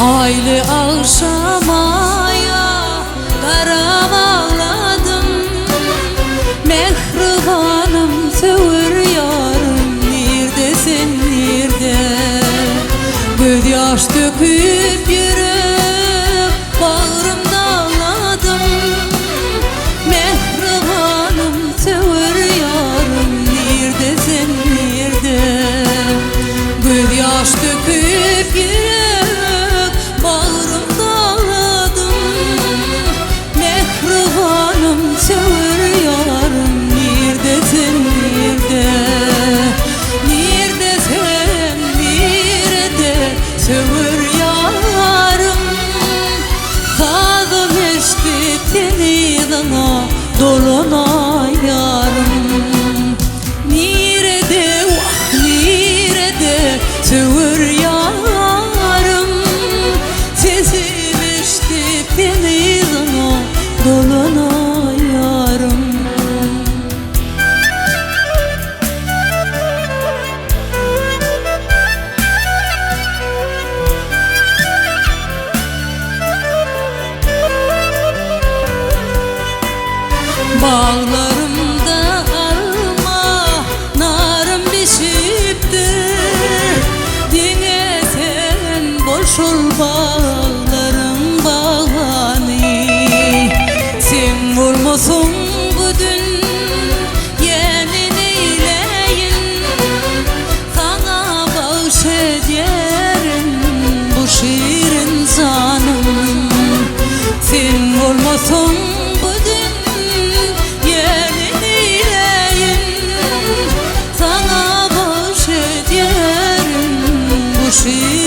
Hayli akşamaya karam ağladım. Mehribanım söğür yarım, neredesin nerede? Göz yaş döküp yürüp bağrımda ağladım. Mehribanım söğür yarım, neredesin nerede? Göz yaş döküp yürüp bağrımda ağladım. Mehribanım söğür yarım, neredesin nerede? Neredesin nerede söğür yarım? Tadım içti tenidana doluna yarım. Nerede vah nerede söğür yarım? Sesim içti tenidana doluna yarım. Bağlarımda alma narım pişiptir. Dine sen boşul bağlarım bağlani. Sen vurmusun bugün yemin eyleyin. Sana bağış ederim bu şiirin canım. Sen vurmusun bugün yemin eyleyin. Sana bağış ederim bu şiirin